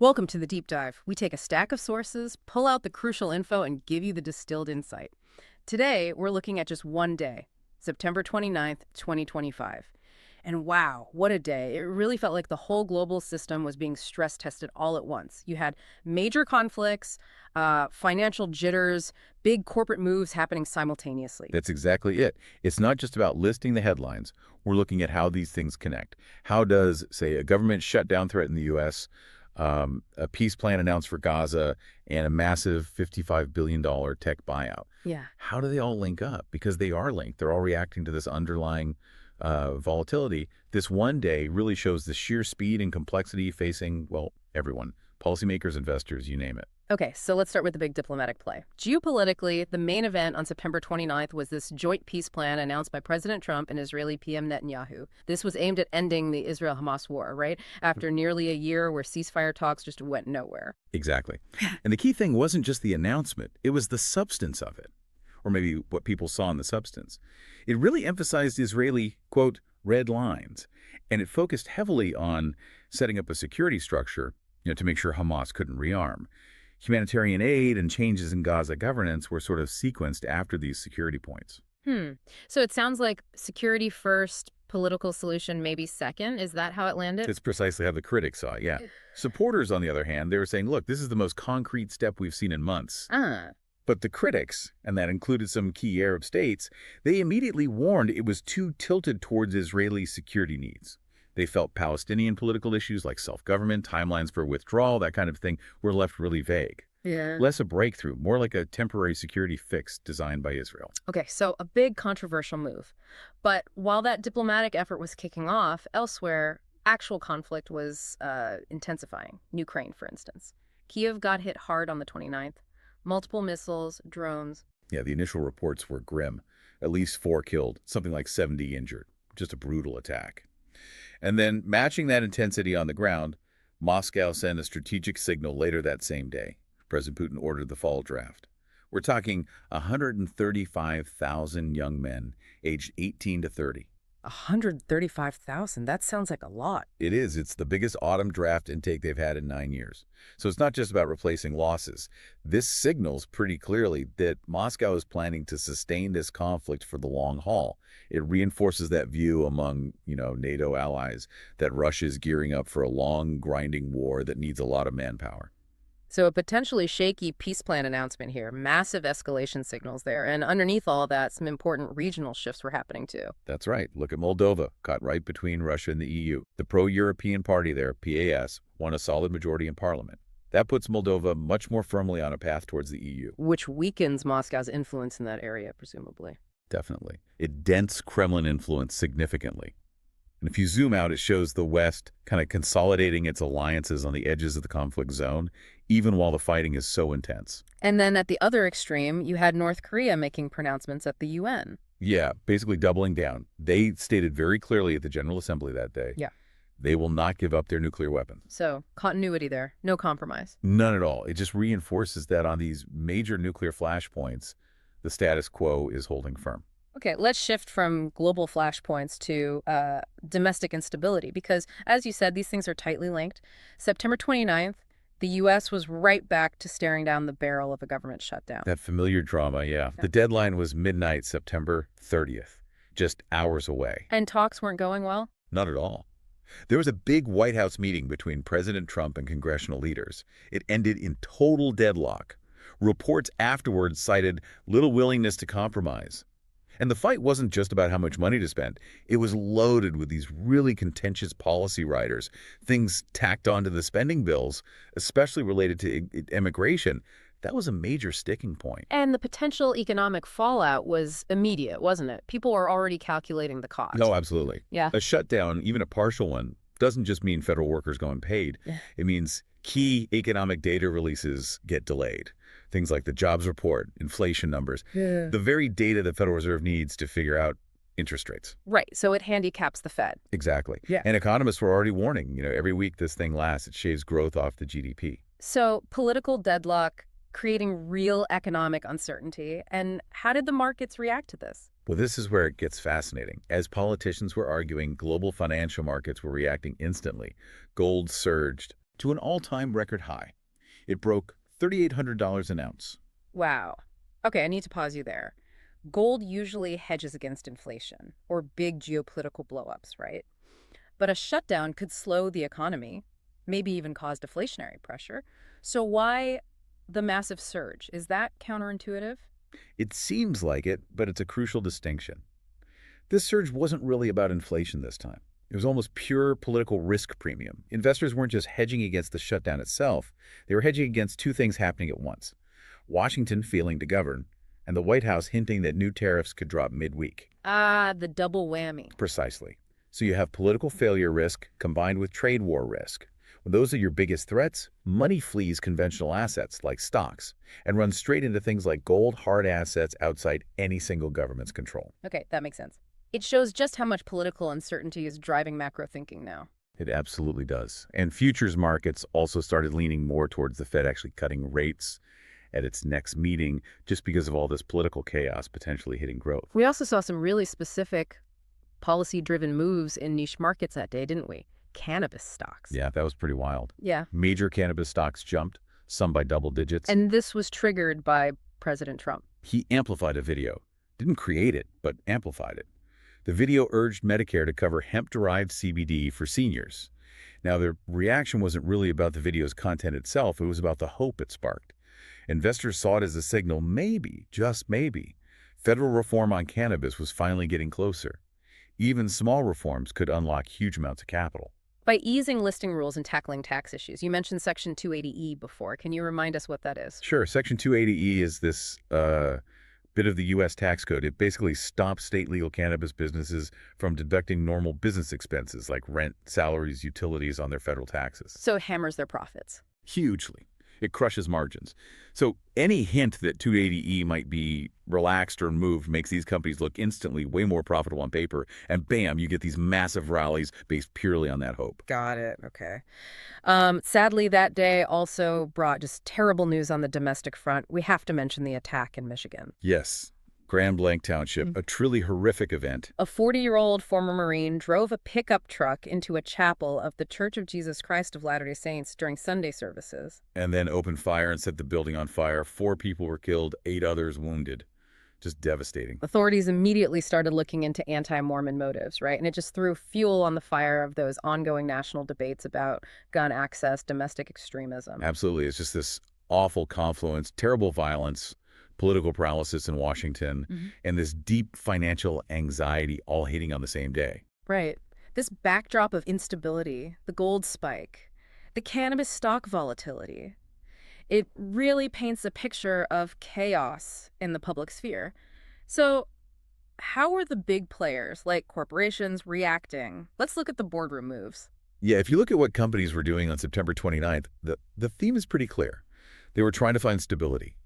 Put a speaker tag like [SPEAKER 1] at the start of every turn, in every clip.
[SPEAKER 1] Welcome to the deep dive. We take a stack of sources, pull out the crucial info, and give you the distilled insight. Today, we're looking at just one day, September 29th, 2025. And wow, what a day. It really felt like the whole global system was being stress tested all at once. You had major conflicts, financial jitters, big corporate moves happening simultaneously.
[SPEAKER 2] That's exactly it. It's not just about listing the headlines. We're looking at how these things connect. How does, say, a government shutdown threaten the U.S., a peace plan announced for Gaza, and a massive $55 billion tech buyout?
[SPEAKER 1] Yeah.
[SPEAKER 2] How do they all link up? Because they are linked. They're all reacting to this underlying volatility. This one day really shows the sheer speed and complexity facing, well, everyone, policymakers, investors, you name it.
[SPEAKER 1] Okay, so let's start with the big diplomatic play. Geopolitically, the main event on September 29th was this joint peace plan announced by President Trump and Israeli PM Netanyahu. This was aimed at ending the Israel-Hamas war, right? After nearly a year where ceasefire talks just went nowhere.
[SPEAKER 2] Exactly. And the key thing wasn't just the announcement. It was the substance of it, or maybe what people saw in the substance. It really emphasized Israeli, quote, red lines, and it focused heavily on setting up a security structure, to make sure Hamas couldn't rearm. Humanitarian aid and changes in Gaza governance were sort of sequenced after these security points.
[SPEAKER 1] So it sounds like security first, political solution maybe second. Is that how it landed?
[SPEAKER 2] It's precisely how the critics saw it, yeah. Supporters, on the other hand, they were saying, look, this is the most concrete step we've seen in months. But the critics, and that included some key Arab states, they immediately warned it was too tilted towards Israeli security needs. They felt Palestinian political issues like self-government, timelines for withdrawal, that kind of thing, were left really vague.
[SPEAKER 1] Yeah.
[SPEAKER 2] Less a breakthrough, more like a temporary security fix designed by Israel.
[SPEAKER 1] Okay, so a big controversial move. But while that diplomatic effort was kicking off, elsewhere, actual conflict was intensifying. Ukraine, for instance. Kyiv got hit hard on the 29th. Multiple missiles, drones.
[SPEAKER 2] Yeah, the initial reports were grim. At least 4 killed, something like 70 injured. Just a brutal attack. And then, matching that intensity on the ground, Moscow sent a strategic signal later that same day. President Putin ordered the fall draft. We're talking 135,000 young men aged 18 to 30.
[SPEAKER 1] 135,000? That sounds like a lot.
[SPEAKER 2] It is. It's the biggest autumn draft intake they've had in 9 years. So it's not just about replacing losses. This signals pretty clearly that Moscow is planning to sustain this conflict for the long haul. It reinforces that view among, NATO allies that Russia is gearing up for a long, grinding war that needs a lot of manpower.
[SPEAKER 1] So a potentially shaky peace plan announcement here, massive escalation signals there, and underneath all that, some important regional shifts were happening too.
[SPEAKER 2] That's right. Look at Moldova, caught right between Russia and the EU. The pro-European party there, PAS, won a solid majority in parliament. That puts Moldova much more firmly on a path towards the EU.
[SPEAKER 1] Which weakens Moscow's influence in that area, presumably.
[SPEAKER 2] Definitely. It dents Kremlin influence significantly. And if you zoom out, it shows the West kind of consolidating its alliances on the edges of the conflict zone, even while the fighting is so intense.
[SPEAKER 1] And then at the other extreme, you had North Korea making pronouncements at the UN.
[SPEAKER 2] Yeah, basically doubling down. They stated very clearly at the General Assembly that day, they will not give up their nuclear weapons.
[SPEAKER 1] So continuity there, no compromise.
[SPEAKER 2] None at all. It just reinforces that on these major nuclear flashpoints, the status quo is holding firm.
[SPEAKER 1] Okay, let's shift from global flashpoints to domestic instability, because, as you said, these things are tightly linked. September 29th, the U.S. was right back to staring down the barrel of a government shutdown.
[SPEAKER 2] That familiar drama, yeah. The deadline was midnight, September 30th, just hours away.
[SPEAKER 1] And talks weren't going well?
[SPEAKER 2] Not at all. There was a big White House meeting between President Trump and congressional leaders. It ended in total deadlock. Reports afterwards cited little willingness to compromise. And the fight wasn't just about how much money to spend. It was loaded with these really contentious policy riders, things tacked onto the spending bills, especially related to immigration. That was a major sticking point.
[SPEAKER 1] And the potential economic fallout was immediate, wasn't it? People were already calculating the cost.
[SPEAKER 2] No, absolutely.
[SPEAKER 1] Yeah.
[SPEAKER 2] A shutdown, even a partial one, doesn't just mean federal workers go unpaid. It means key economic data releases get delayed. Things like the jobs report, inflation numbers, the very data the Federal Reserve needs to figure out interest rates.
[SPEAKER 1] Right, so it handicaps the Fed.
[SPEAKER 2] Exactly.
[SPEAKER 1] Yeah.
[SPEAKER 2] And economists were already warning, every week this thing lasts, it shaves growth off the GDP.
[SPEAKER 1] So political deadlock, creating real economic uncertainty. And how did the markets react to this?
[SPEAKER 2] Well, this is where it gets fascinating. As politicians were arguing, global financial markets were reacting instantly. Gold surged, to an all-time record high. It broke $3,800 an ounce.
[SPEAKER 1] Wow. Okay, I need to pause you there. Gold usually hedges against inflation or big geopolitical blowups, right? But a shutdown could slow the economy, maybe even cause deflationary pressure. So why the massive surge? Is that counterintuitive?
[SPEAKER 2] It seems like it, but it's a crucial distinction. This surge wasn't really about inflation this time. It was almost pure political risk premium. Investors weren't just hedging against the shutdown itself. They were hedging against two things happening at once: Washington failing to govern, and the White House hinting that new tariffs could drop midweek.
[SPEAKER 1] Ah, the double whammy.
[SPEAKER 2] Precisely. So you have political failure risk combined with trade war risk. When those are your biggest threats, money flees conventional assets like stocks and runs straight into things like gold, hard assets outside any single government's control.
[SPEAKER 1] Okay, that makes sense. It shows just how much political uncertainty is driving macro thinking now.
[SPEAKER 2] It absolutely does. And futures markets also started leaning more towards the Fed actually cutting rates at its next meeting just because of all this political chaos potentially hitting growth.
[SPEAKER 1] We also saw some really specific policy-driven moves in niche markets that day, didn't we? Cannabis stocks.
[SPEAKER 2] Yeah, that was pretty wild.
[SPEAKER 1] Yeah.
[SPEAKER 2] Major cannabis stocks jumped, some by double digits.
[SPEAKER 1] And this was triggered by President Trump.
[SPEAKER 2] He amplified a video. Didn't create it, but amplified it. The video urged Medicare to cover hemp-derived CBD for seniors. Now, the reaction wasn't really about the video's content itself. It was about the hope it sparked. Investors saw it as a signal, maybe, just maybe, federal reform on cannabis was finally getting closer. Even small reforms could unlock huge amounts of capital.
[SPEAKER 1] By easing listing rules and tackling tax issues, you mentioned Section 280E before. Can you remind us what that is?
[SPEAKER 2] Sure, Section 280E is this bit of the U.S. tax code. It basically stops state legal cannabis businesses from deducting normal business expenses like rent, salaries, utilities on their federal taxes.
[SPEAKER 1] So it hammers their profits.
[SPEAKER 2] Hugely. It crushes margins. So any hint that 280E might be relaxed or removed makes these companies look instantly way more profitable on paper, and bam, you get these massive rallies based purely on that hope.
[SPEAKER 1] Got it. Okay. Sadly, that day also brought just terrible news on the domestic front. We have to mention the attack in Michigan.
[SPEAKER 2] Yes. Grand Blanc Township, a truly horrific event.
[SPEAKER 1] A 40-year-old former Marine drove a pickup truck into a chapel of the Church of Jesus Christ of Latter-day Saints during Sunday services.
[SPEAKER 2] And then opened fire and set the building on fire. 4 people were killed, 8 others wounded. Just devastating.
[SPEAKER 1] Authorities immediately started looking into anti-Mormon motives, right? And it just threw fuel on the fire of those ongoing national debates about gun access, domestic extremism.
[SPEAKER 2] Absolutely. It's just this awful confluence, terrible violence, political paralysis in Washington, and this deep financial anxiety all hitting on the same day.
[SPEAKER 1] Right. This backdrop of instability, the gold spike, the cannabis stock volatility, it really paints a picture of chaos in the public sphere. So how are the big players, like corporations, reacting? Let's look at the boardroom moves.
[SPEAKER 2] Yeah, if you look at what companies were doing on September 29th, the theme is pretty clear. They were trying to find stability,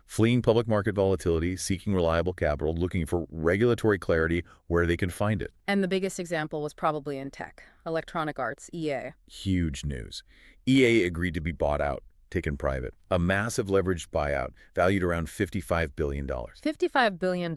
[SPEAKER 2] fleeing public market volatility, seeking reliable capital, looking for regulatory clarity where they can find it.
[SPEAKER 1] And the biggest example was probably in tech, Electronic Arts, EA.
[SPEAKER 2] Huge news. EA agreed to be bought out, taken private. A massive leveraged buyout valued around $55 billion.
[SPEAKER 1] $55 billion.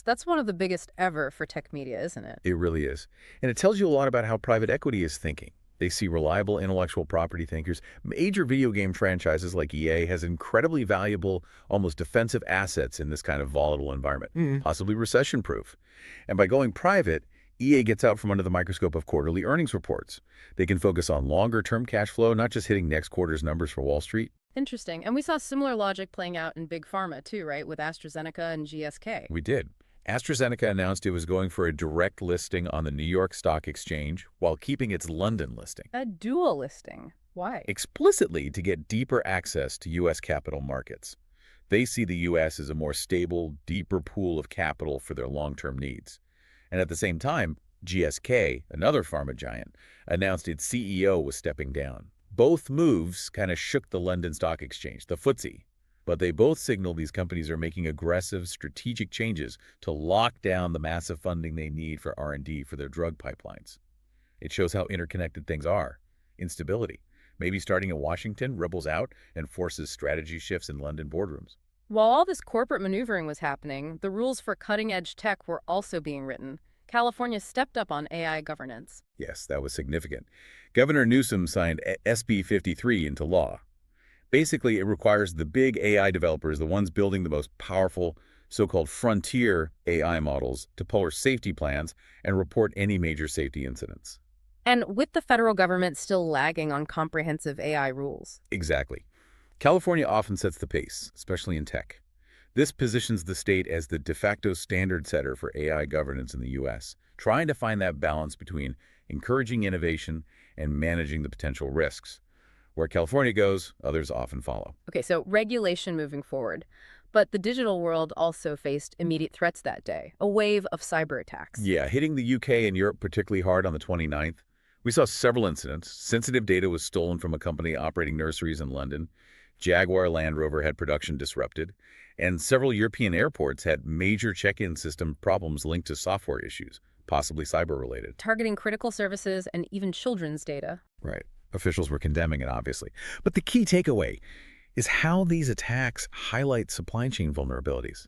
[SPEAKER 1] That's one of the biggest ever for tech media, isn't it?
[SPEAKER 2] It really is. And it tells you a lot about how private equity is thinking. They see reliable intellectual property thinkers. Major video game franchises like EA has incredibly valuable, almost defensive assets in this kind of volatile environment, possibly recession-proof. And by going private, EA gets out from under the microscope of quarterly earnings reports. They can focus on longer-term cash flow, not just hitting next quarter's numbers for Wall Street.
[SPEAKER 1] Interesting. And we saw similar logic playing out in big pharma too, right, with AstraZeneca and GSK.
[SPEAKER 2] We did. AstraZeneca announced it was going for a direct listing on the New York Stock Exchange while keeping its London listing.
[SPEAKER 1] A dual listing. Why?
[SPEAKER 2] Explicitly to get deeper access to U.S. capital markets. They see the U.S. as a more stable, deeper pool of capital for their long-term needs. And at the same time, GSK, another pharma giant, announced its CEO was stepping down. Both moves kind of shook the London Stock Exchange, the FTSE. But they both signal these companies are making aggressive, strategic changes to lock down the massive funding they need for R&D for their drug pipelines. It shows how interconnected things are. Instability, maybe starting in Washington, ripples out and forces strategy shifts in London boardrooms.
[SPEAKER 1] While all this corporate maneuvering was happening, the rules for cutting-edge tech were also being written. California stepped up on AI governance.
[SPEAKER 2] Yes, that was significant. Governor Newsom signed SB 53 into law. Basically, it requires the big AI developers, the ones building the most powerful so-called frontier AI models, to publish safety plans and report any major safety incidents.
[SPEAKER 1] And with the federal government still lagging on comprehensive AI rules.
[SPEAKER 2] Exactly. California often sets the pace, especially in tech. This positions the state as the de facto standard setter for AI governance in the U.S., trying to find that balance between encouraging innovation and managing the potential risks. Where California goes, others often follow.
[SPEAKER 1] Okay, so regulation moving forward. But the digital world also faced immediate threats that day, a wave of cyber attacks.
[SPEAKER 2] Yeah, hitting the UK and Europe particularly hard on the 29th. We saw several incidents. Sensitive data was stolen from a company operating nurseries in London. Jaguar Land Rover had production disrupted. And several European airports had major check-in system problems linked to software issues, possibly cyber-related.
[SPEAKER 1] Targeting critical services and even children's data.
[SPEAKER 2] Right. Officials were condemning it, obviously. But the key takeaway is how these attacks highlight supply chain vulnerabilities.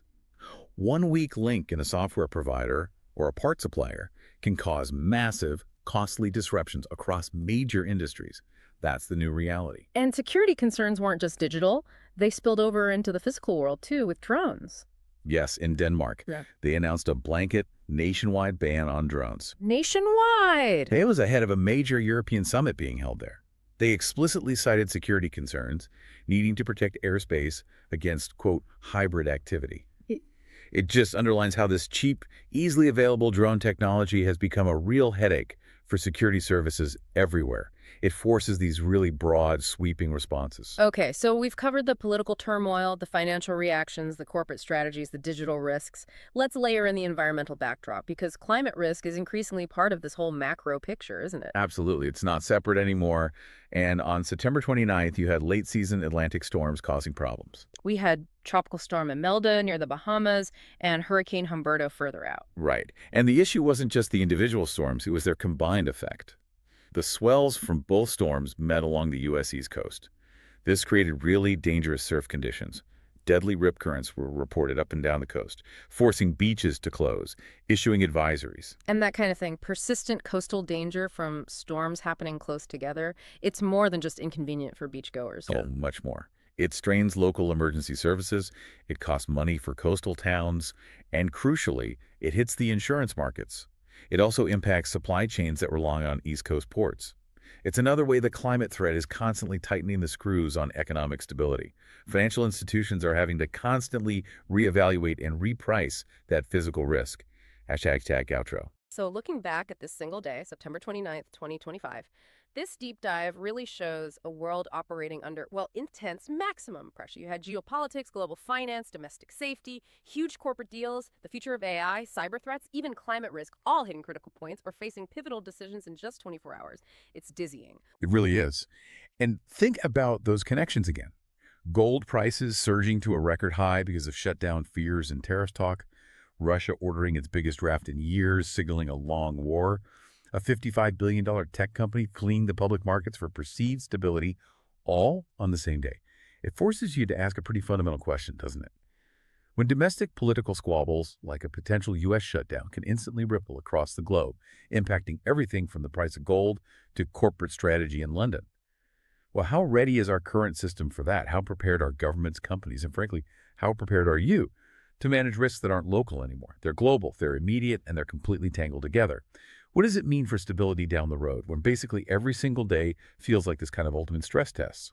[SPEAKER 2] One weak link in a software provider or a part supplier can cause massive, costly disruptions across major industries. That's the new reality.
[SPEAKER 1] And security concerns weren't just digital. They spilled over into the physical world, too, with drones.
[SPEAKER 2] Yes, in Denmark, they announced a blanket nationwide ban on drones.
[SPEAKER 1] Nationwide!
[SPEAKER 2] It was ahead of a major European summit being held there. They explicitly cited security concerns, needing to protect airspace against, quote, hybrid activity. It just underlines how this cheap, easily available drone technology has become a real headache for security services everywhere. It forces these really broad, sweeping responses.
[SPEAKER 1] Okay, so we've covered the political turmoil, the financial reactions, the corporate strategies, the digital risks. Let's layer in the environmental backdrop, because climate risk is increasingly part of this whole macro picture, isn't it?
[SPEAKER 2] Absolutely. It's not separate anymore. And on September 29th, you had late-season Atlantic storms causing problems.
[SPEAKER 1] We had Tropical Storm Imelda near the Bahamas and Hurricane Humberto further out.
[SPEAKER 2] Right. And the issue wasn't just the individual storms, it was their combined effect. The swells from both storms met along the U.S. East Coast. This created really dangerous surf conditions. Deadly rip currents were reported up and down the coast, forcing beaches to close, issuing advisories.
[SPEAKER 1] And that kind of thing, persistent coastal danger from storms happening close together, it's more than just inconvenient for beachgoers.
[SPEAKER 2] Oh, much more. It strains local emergency services, it costs money for coastal towns, and crucially, it hits the insurance markets. It also impacts supply chains that rely on East Coast ports. It's another way the climate threat is constantly tightening the screws on economic stability. Financial institutions are having to constantly reevaluate and reprice that physical risk. #outro.
[SPEAKER 1] So looking back at this single day, September 29th, 2025, this deep dive really shows a world operating under, well, intense maximum pressure. You had geopolitics, global finance, domestic safety, huge corporate deals, the future of AI, cyber threats, even climate risk, all hitting critical points or facing pivotal decisions in just 24 hours. It's dizzying.
[SPEAKER 2] It really is. And think about those connections again. Gold prices surging to a record high because of shutdown fears and tariff talk. Russia ordering its biggest draft in years, signaling a long war. A $55 billion tech company fleeing the public markets for perceived stability, all on the same day. It forces you to ask a pretty fundamental question, doesn't it? When domestic political squabbles, like a potential U.S. shutdown, can instantly ripple across the globe, impacting everything from the price of gold to corporate strategy in London. Well, how ready is our current system for that? How prepared are governments, companies, and frankly, how prepared are you to manage risks that aren't local anymore? They're global, they're immediate, and they're completely tangled together. What does it mean for stability down the road when basically every single day feels like this kind of ultimate stress test?